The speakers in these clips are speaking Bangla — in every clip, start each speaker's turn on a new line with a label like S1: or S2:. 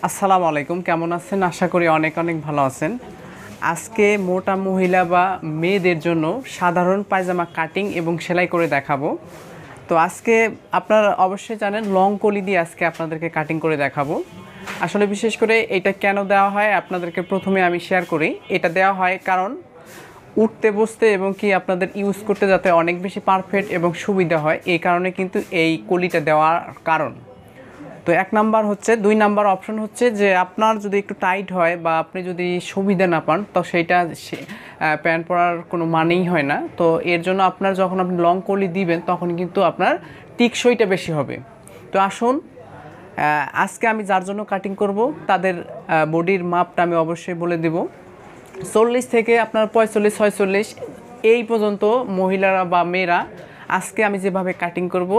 S1: আসসালামু আলাইকুম, কেমন আছেন? আশা করি অনেক অনেক ভালো আছেন। আজকে মোটা মহিলা বা মেয়েদের জন্য সাধারণ পায়জামা কাটিং এবং সেলাই করে দেখাবো। তো আজকে আপনারা অবশ্যই জানেন লং কলি দিয়ে আজকে আপনাদেরকে কাটিং করে দেখাবো। আসলে বিশেষ করে এটা কেন দেওয়া হয় আপনাদেরকে প্রথমে আমি শেয়ার করি। এটা দেওয়া হয় কারণ উঠতে বসতে এবং কি আপনাদের ইউজ করতে যাতে অনেক বেশি পারফেক্ট এবং সুবিধা হয়, এই কারণে কিন্তু এই কলিটা দেওয়ার কারণ। তো এক নাম্বার হচ্ছে, 2 নাম্বার অপশন হচ্ছে যে আপনার যদি একটু টাইট হয় বা আপনি যদি সুবিধা না পান তো সেইটা প্যান্ট পরার কোনো মানেই হয় না। তো এর জন্য আপনার যখন আপনি লং কলি দিবেন তখন কিন্তু আপনার টিকসইটা বেশি হবে। তো আসুন আজকে আমি যার জন্য কাটিং করব তাদের বডির মাপটা আমি অবশ্যই বলে দেব। 40 থেকে আপনার 45 46 এই পর্যন্ত মহিলারা বা মেয়েরা আজকে আমি যেভাবে কাটিং করব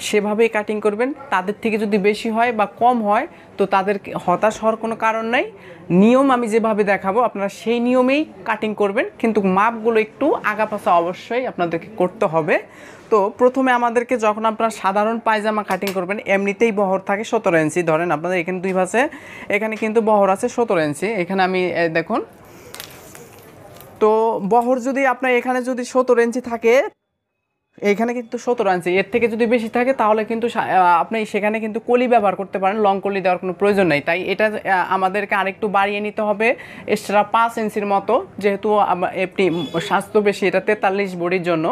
S1: সেভাবেই কাটিং করবেন। তাদের থেকে যদি বেশি হয় বা কম হয় তো তাদের হতাশ হওয়ার কোনো কারণ নাই। নিয়ম আমি যেভাবে দেখাবো আপনারা সেই নিয়মেই কাটিং করবেন, কিন্তু মাপগুলো একটু আগাপাছা অবশ্যই আপনাদেরকে করতে হবে। তো প্রথমে আমাদেরকে যখন আপনারা সাধারণ পায়জামা কাটিং করবেন, এমনিতেই বহর থাকে 17 ইঞ্চি, ধরেন আপনাদের এখানে 2 ভাঁজে, এখানে কিন্তু বহর আছে 17 ইঞ্চি। এখানে আমি দেখুন, তো বহর যদি আপনার এখানে যদি 17 ইঞ্চি থাকে, এখানে কিন্তু 17 ইঞ্চি, এর থেকে যদি বেশি থাকে তাহলে কিন্তু আপনি সেখানে কিন্তু কলি ব্যবহার করতে পারেন, লং কলি দেওয়ার কোনো প্রয়োজন নেই। তাই এটা আমাদেরকে আরেকটু বাড়িয়ে নিতে হবে এক্সট্রা 5 ইঞ্চির মতো, যেহেতু একটি স্বাস্থ্য বেশি, এটা 43 বডির জন্য।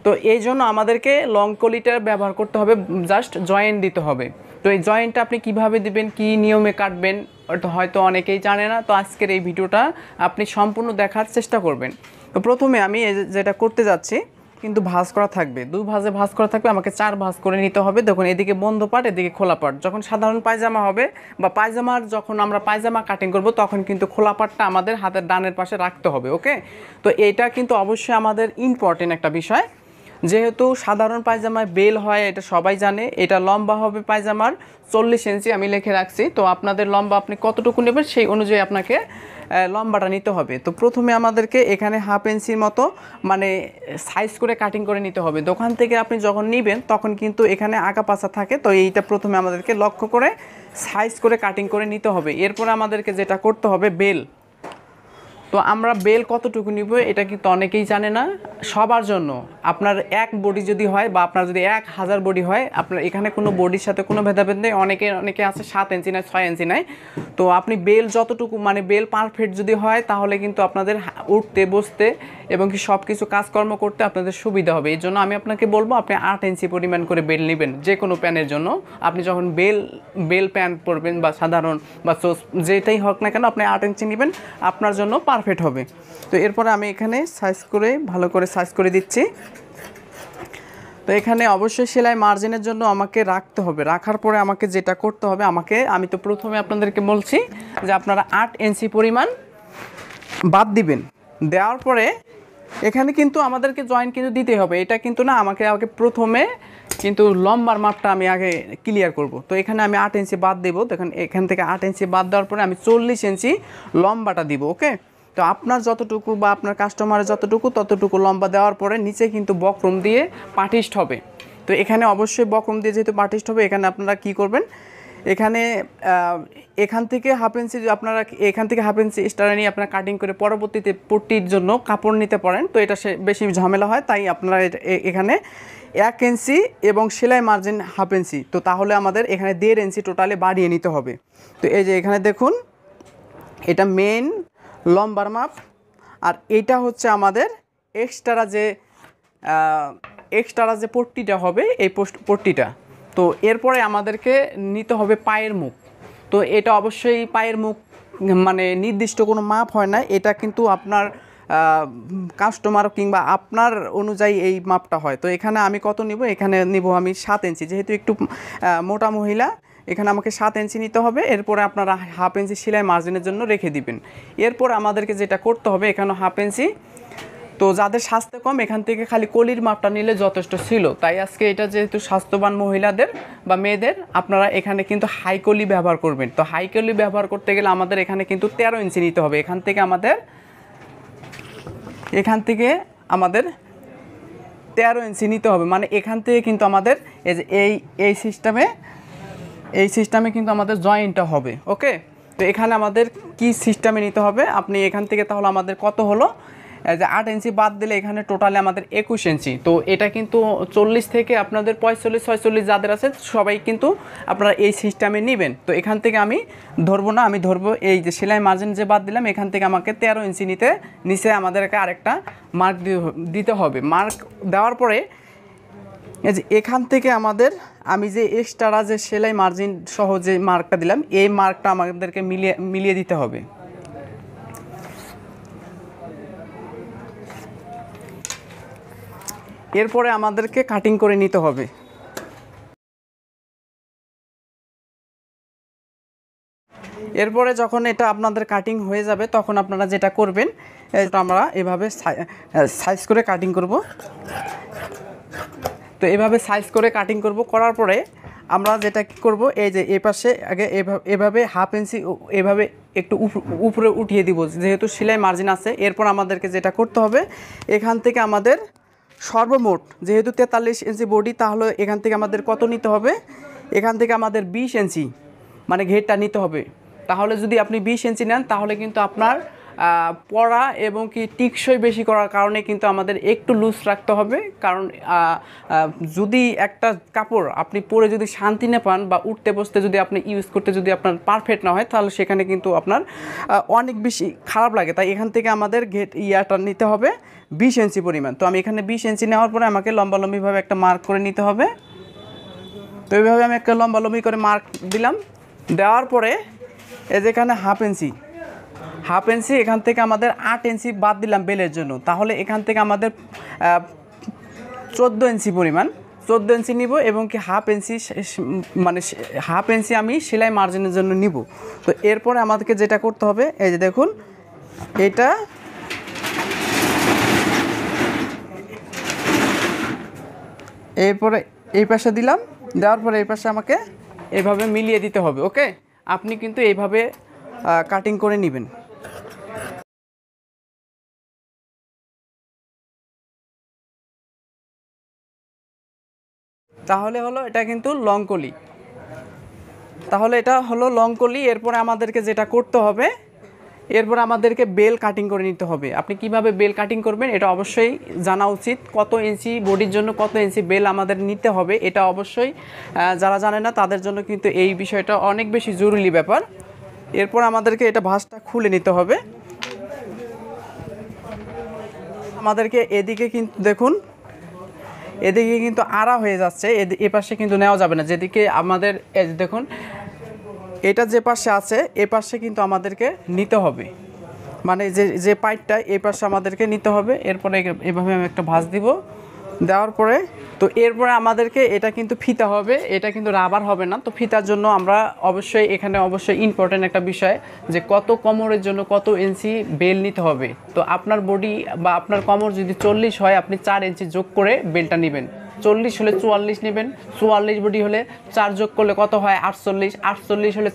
S1: তো এই জন্য আমাদেরকে লং কলিটার ব্যবহার করতে হবে, জাস্ট জয়েন্ট দিতে হবে। তো এই জয়েন্টটা আপনি কিভাবে দিবেন, কি নিয়মে কাটবেন ওটা হয়তো অনেকেই জানে না। তো আজকের এই ভিডিওটা আপনি সম্পূর্ণ দেখার চেষ্টা করবেন। তো প্রথমে আমি যেটা করতে যাচ্ছি, কিন্তু ভাঁজ করা থাকবে, 2 ভাঁজে ভাঁজ করা থাকবে, আমাকে 4 ভাঁজ করে নিতে হবে। দেখুন এদিকে বন্ধ পার্ট, এদিকে খোলা পার্ট। যখন সাধারণ পায়জামা হবে বা যখন আমরা পায়জামা কাটিং করব তখন কিন্তু খোলা পার্টটা আমাদের হাতের ডানের পাশে রাখতে হবে। ওকে, তো এটা কিন্তু অবশ্যই আমাদের ইম্পর্টেন্ট একটা বিষয়। যেহেতু সাধারণ পায়জামায় বেল হয় এটা সবাই জানে, এটা লম্বা হবে পায়জামার 40 ইঞ্চি আমি লিখে রাখছি। তো আপনাদের লম্বা আপনি কতটুকু নেবেন সেই অনুযায়ী আপনাকে লম্বাটা নিতে হবে। তো প্রথমে আমাদেরকে এখানে হাফ ইঞ্চির মতো মানে সাইজ করে কাটিং করে নিতে হবে। দোকান থেকে আপনি যখন নেবেন তখন কিন্তু এখানে আগা পাছা থাকে, তো এইটা প্রথমে আমাদেরকে লক্ষ্য করে সাইজ করে কাটিং করে নিতে হবে। এরপরে আমাদেরকে যেটা করতে হবে বেল। তো আমরা বেল কতটুকু নিব এটা কিন্তু অনেকেই জানে না। সবার জন্য আপনার এক বডি যদি হয় বা আপনার যদি 1000 বডি হয়, আপনার এখানে কোনো বডির সাথে কোনো ভেদাভেদ নেই। অনেকে আছে 7 ইঞ্চি নেয়, 6 ইঞ্চি নেয়। তো আপনি বেল যতটুকু মানে বেল পারফেক্ট যদি হয় তাহলে কিন্তু আপনাদের উঠতে বসতে এবং কি সব কিছু কাজকর্ম করতে আপনাদের সুবিধা হবে। এই জন্য আমি আপনাকে বলবো আপনি 8 ইঞ্চি পরিমাণ করে বেল নেবেন যে কোনো প্যানের জন্য। আপনি যখন বেল প্যান্ট পরবেন বা সাধারণ বা যেটাই হোক না কেন আপনি 8 ইঞ্চি নেবেন, আপনার জন্য পারফেক্ট হবে। তো এরপরে আমি এখানে সাইজ করে ভালো করে সাইজ করে দিচ্ছি। তো এখানে অবশ্যই সেলাই মার্জিনের জন্য আমাকে রাখতে হবে। রাখার পরে আমাকে যেটা করতে হবে, আমি তো প্রথমে আপনাদেরকে বলছি যে আপনারা 8 ইঞ্চি পরিমাণ বাদ দিবেন। দেওয়ার পরে এখানে কিন্তু আমাদেরকে জয়েন্ট কিন্তু দিতে হবে, এটা কিন্তু না আমাকে প্রথমে কিন্তু লম্বার মাপটা আমি আগে ক্লিয়ার করব। তো এখানে আমি 8 ইঞ্চি বাদ দেবো। দেখুন এখান থেকে 8 ইঞ্চি বাদ দেওয়ার পরে আমি 40 ইঞ্চি লম্বাটা দিব। ওকে, তো আপনার যতটুকু বা আপনার কাস্টমারের ততটুকু লম্বা দেওয়ার পরে নিচে কিন্তু বক্রম দিয়ে পাটিস্ট হবে। তো এখানে অবশ্যই বক্রম দিয়ে যেহেতু পাটিস্ট হবে, এখানে আপনারা কি করবেন, এখান থেকে হাফ ইঞ্চি আপনারা এখান থেকে হাফ ইঞ্চি এক্সট্রা নিয়ে আপনারা কাটিং করে পরবর্তীতে পট্টির জন্য কাপড় নিতে পারেন। তো এটা বেশি ঝামেলা হয়, তাই আপনারা এখানে 1 ইঞ্চি এবং সেলাই মার্জিন হাফ ইঞ্চি, তো তাহলে আমাদের এখানে 1.5 ইঞ্চি টোটালে বাড়িয়ে নিতে হবে। তো এই যে এখানে দেখুন এটা মেন লম্বার মাপ, আর এইটা হচ্ছে আমাদের এক্সট্রা যে পট্টিটা হবে এই পট্টিটা। তো এরপরে আমাদেরকে নিতে হবে পায়ের মুখ। তো এটা অবশ্যই পায়ের মুখ মানে নির্দিষ্ট কোনো মাপ হয় না, এটা কিন্তু আপনার কাস্টমার কিংবা আপনার অনুযায়ী এই মাপটা হয়। তো এখানে আমি কত নিব, এখানে নিব আমি 7 ইঞ্চি, যেহেতু একটু মোটা মহিলা এখানে আমাকে 7 ইঞ্চি নিতে হবে। এরপরে আপনারা হাফ ইঞ্চি সেলাই মার্জিনের জন্য রেখে দিবেন। এরপর আমাদেরকে যেটা করতে হবে এখানে হাফ ইঞ্চি, তো যাদের স্বাস্থ্য কম এখান থেকে খালি কলির মাপটা নিলে যথেষ্ট ছিল। তাই আজকে এটা যেহেতু স্বাস্থ্যবান মহিলাদের বা মেয়েদের, আপনারা এখানে কিন্তু হাই কলি ব্যবহার করবেন। তো হাই কলি ব্যবহার করতে গেলে আমাদের এখানে কিন্তু 13 ইঞ্চি নিতে হবে। এখান থেকে আমাদের 13 ইঞ্চি নিতে হবে, মানে এখান থেকে কিন্তু আমাদের এই সিস্টেমে এই সিস্টেমে কিন্তু আমাদের জয়েন্টটা হবে। ওকে, তো এখানে আমাদের কি সিস্টেমে নিতে হবে, আপনি এখান থেকে তাহলে আমাদের কত হলো, যে 8 ইঞ্চি বাদ দিলে এখানে টোটালি আমাদের 21 ইঞ্চি। তো এটা কিন্তু 40 থেকে আপনাদের 45 46 যাদের আছে সবাই কিন্তু আপনারা এই সিস্টেমে নেবেন। তো এখান থেকে আমি ধরবো না, আমি ধরবো এই যে সেলাই মার্জিন যে বাদ দিলাম এখান থেকে আমাকে 13 ইঞ্চি নিচে আমাদেরকে আরেকটা মার্ক দিতে হবে। মার্ক দেওয়ার পরে এই যে এখান থেকে আমাদের আমি যে এক্সট্রা যে সেলাই মার্জিন সহ যে মার্কটা দিলাম এই মার্কটা আমাদেরকে মিলিয়ে দিতে হবে। এরপরে আমাদেরকে কাটিং করে নিতে হবে। এরপরে যখন এটা আপনাদের কাটিং হয়ে যাবে তখন আপনারা যেটা করবেন, এটা আমরা এভাবে সাইজ করে কাটিং করব। তো এভাবে সাইজ করে কাটিং করব, করার পরে আমরা যেটা করব, এই যে এই পাশে আগে এভাবে হাফ ইঞ্চি এভাবে একটু উপরে উঠিয়ে দিব, যেহেতু সেলাই মার্জিন আছে। এরপর আমাদেরকে যেটা করতে হবে, এখান থেকে আমাদের সর্বমোট যেহেতু 43 ইঞ্চি বডি, তাহলে এখান থেকে আমাদের কত নিতে হবে, এখান থেকে আমাদের 20 ইঞ্চি মানে ঘেরটা নিতে হবে। তাহলে যদি আপনি 20 ইঞ্চি নেন তাহলে কিন্তু আপনার পরা এবং কি টিকসই বেশি করার কারণে কিন্তু আমাদের একটু লুজ রাখতে হবে। কারণ যদি একটা কাপড় আপনি পরে যদি শান্তি না পান বা উঠতে বসতে যদি আপনি ইউজ করতে যদি আপনার পারফেক্ট না হয়, তাহলে সেখানে কিন্তু আপনার অনেক বেশি খারাপ লাগে। তাই এখান থেকে আমাদের ইয়াটা নিতে হবে 20 ইঞ্চি পরিমাণ। তো আমি এখানে 20 ইঞ্চি নেওয়ার পরে আমাকে লম্বালম্বিভাবে একটা মার্ক করে নিতে হবে। তো এইভাবে আমি একটা লম্বালম্বি করে মার্ক দিলাম। দেওয়ার পরে এই যেখানে হাফ ইঞ্চি এখান থেকে আমাদের 8 ইঞ্চি বাদ দিলাম বেলের জন্য, তাহলে এখান থেকে আমাদের 14 ইঞ্চি পরিমাণ 14 ইঞ্চি নিব এবং কি হাফ ইঞ্চি আমি সেলাই মার্জিনের জন্য নিব। তো এরপরে আমাদেরকে যেটা করতে হবে, এই যে দেখুন এটা এরপরে এই পাশে দিলাম, দেওয়ার পরে এই পাশে আমাকে এইভাবে মিলিয়ে দিতে হবে। ওকে, আপনি কিন্তু এইভাবে কাটিং করে নেবেন। তাহলে হলো এটা কিন্তু লং কলি, তাহলে এটা হলো লং কলি। এরপরে আমাদেরকে যেটা করতে হবে, এরপর আমাদেরকে বেল কাটিং করে নিতে হবে। আপনি কিভাবে বেল কাটিং করবেন এটা অবশ্যই জানা উচিত। কত ইঞ্চি বডির জন্য কত ইঞ্চি বেল আমাদের নিতে হবে এটা অবশ্যই যারা জানে না তাদের জন্য কিন্তু এই বিষয়টা অনেক বেশি জরুরি ব্যাপার। এরপর আমাদেরকে এটা ভাঁজটা খুলে নিতে হবে। আমাদেরকে এদিকে কিন্তু দেখুন এদিকে কিন্তু আড়া হয়ে যাচ্ছে, এ পাশে কিন্তু নেওয়া যাবে না। যেদিকে আমাদের দেখুন এটা যে পাশে আছে এ পাশে কিন্তু আমাদেরকে নিতে হবে, মানে যে পাইপটা এই পাশে আমাদেরকে নিতে হবে। এরপরে এভাবে আমি একটা ভাঁজ দিব, দেওয়ার পরে তো এরপরে আমাদেরকে এটা কিন্তু ফিতা হবে, এটা কিন্তু রাবার হবে না। তো ফিতার জন্য আমরা অবশ্যই এখানে অবশ্যই ইম্পর্টেন্ট একটা বিষয় যে কত কোমরের জন্য কত ইঞ্চি বেল নিতে হবে। তো আপনার বডি বা আপনার কোমর যদি 40 হয় আপনি 4 ইঞ্চি যোগ করে বেলটা নেবেন। 40 হলে 44 নেবেন, 44 বডি হলে 4 যোগ করলে কত হয় 48, 48 হলে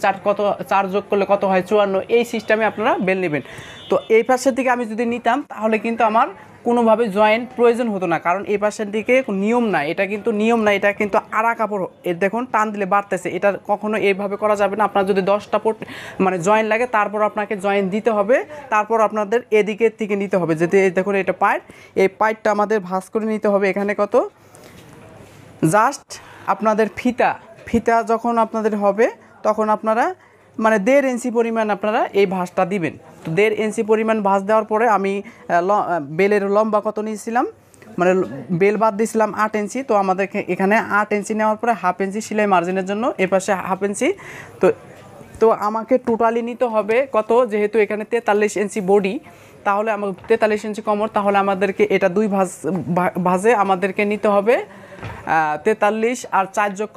S1: 4 যোগ করলে কত হয় 54। এই সিস্টেমে আপনারা বেল নেবেন। তো এই পাশের দিকে আমি যদি নিতাম তাহলে কিন্তু আমার কোনোভাবে জয়েন্ট প্রয়োজন হতো না, কারণ এই পাশের দিকে নিয়ম না, এটা কিন্তু নিয়ম না, এটা কিন্তু আড়া কাপড়। এর দেখুন টান দিলে বাড়তেছে, এটা কখনো এইভাবে করা যাবে না। আপনার যদি 10টা মানে জয়েন্ট লাগে তারপর আপনাকে জয়েন্ট দিতে হবে, তারপর আপনাদের এদিকের থেকে নিতে হবে। যদি দেখুন এটা পাইপ, এই পাইপটা আমাদের ভাঁজ করে নিতে হবে। এখানে কত জাস্ট আপনাদের ফিতা যখন আপনাদের হবে তখন আপনারা মানে 1.5 ইঞ্চি পরিমাণ আপনারা এই ভাঁজটা দিবেন। তো 1.5 ইঞ্চি পরিমাণ ভাঁজ দেওয়ার পরে আমি বেলের লম্বা কত নিয়েছিলাম, মানে বেল বাদ দিয়েছিলাম 8 ইঞ্চি। তো আমাদেরকে এখানে 8 ইঞ্চি নেওয়ার পরে হাফ ইঞ্চি সেলাই মার্জিনের জন্য এপাশে হাফ ইঞ্চি। তো আমাকে টোটালি নিতে হবে কত, যেহেতু এখানে 43 ইঞ্চি বডি, তাহলে আমার 43 ইঞ্চি কোমর, তাহলে আমাদেরকে এটা 2 ভাঁজে আমাদেরকে নিতে হবে 43 আর 4 যোগ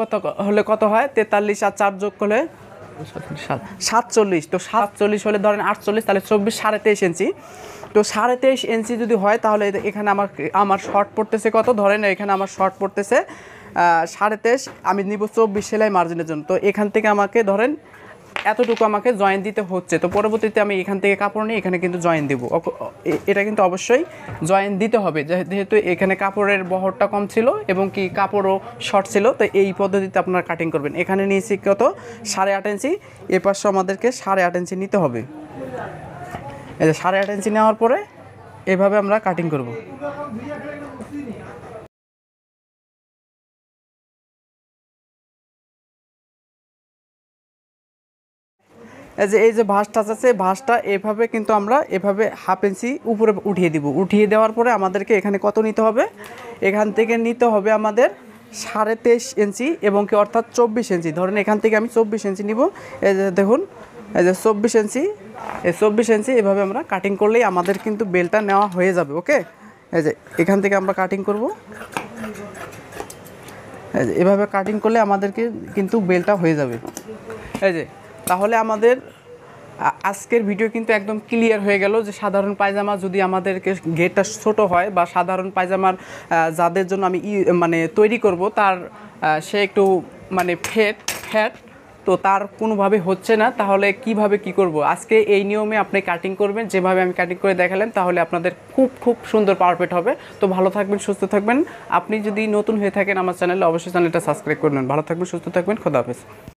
S1: হলে কত হয়, 43 আর 4 যোগ করলে 47। তো 47 হলে ধরেন 48, তাহলে 24 23.5 ইঞ্চি। তো 23.5 ইঞ্চি যদি হয় তাহলে এখানে আমার শর্ট পড়তেছে কত, ধরেন এখানে আমার শর্ট পড়তেছে 23.5, আমি নিব 24 সেলাই মার্জিনের জন্য। তো এখান থেকে আমাকে ধরেন এতটুকু আমাকে জয়েন দিতে হচ্ছে। তো পরবর্তীতে আমি এখান থেকে কাপড় নিয়ে এখানে কিন্তু জয়েন দেবো। এটা কিন্তু অবশ্যই জয়েন দিতে হবে, যেহেতু এখানে কাপড়ের বহরটা কম ছিল এবং কি কাপড়ও শর্ট ছিল। তো এই পদ্ধতিতে আপনারা কাটিং করবেন। এখানে নিয়েছি কত 8.5 ইঞ্চি, এ পাশে আমাদেরকে 8.5 ইঞ্চি নিতে হবে। এই যে 8.5 ইঞ্চি নেওয়ার পরে এভাবে আমরা কাটিং করব। এই যে ভাঁজটা আছে, ভাঁজটা এভাবে কিন্তু আমরা এভাবে 1/2 ইঞ্চি উপরে উঠিয়ে দিব। উঠিয়ে দেওয়ার পরে আমাদেরকে এখানে কত নিতে হবে, এখান থেকে নিতে হবে আমাদের 23.5 ইঞ্চি এবং কি অর্থাৎ 24 ইঞ্চি। ধরেন এখান থেকে আমি 24 ইঞ্চি নিব। এই যে দেখুন, এই যে 24 ইঞ্চি, এই 24 ইঞ্চি এভাবে আমরা কাটিং করলেই আমাদের কিন্তু বেলটা নেওয়া হয়ে যাবে। ওকে, এই যে এখান থেকে আমরা কাটিং করব। এই যে এভাবে কাটিং করলে আমাদেরকে কিন্তু বেলটা হয়ে যাবে। এই যে তাহলে আমাদের আজকের ভিডিও কিন্তু একদম ক্লিয়ার হয়ে গেল যে সাধারণ পায়জামা যদি আমাদেরকে ঘেরটা ছোট হয় বা সাধারণ পায়জামার যাদের জন্য আমি মানে তৈরি করব তার সে একটু মানে ফ্যাট তো তার কোনোভাবে হচ্ছে না, তাহলে কিভাবে কি করব। আজকে এই নিয়মে আপনি কাটিং করবেন, যেভাবে আমি কাটিং করে দেখালাম, তাহলে আপনাদের খুব সুন্দর পারফেক্ট হবে। তো ভালো থাকবেন, সুস্থ থাকবেন। আপনি যদি নতুন হয়ে থাকেন আমার চ্যানেলে, অবশ্যই চ্যানেলটা সাবস্ক্রাইব করবেন। ভালো থাকবেন, সুস্থ থাকবেন, খোদা হাফেজ।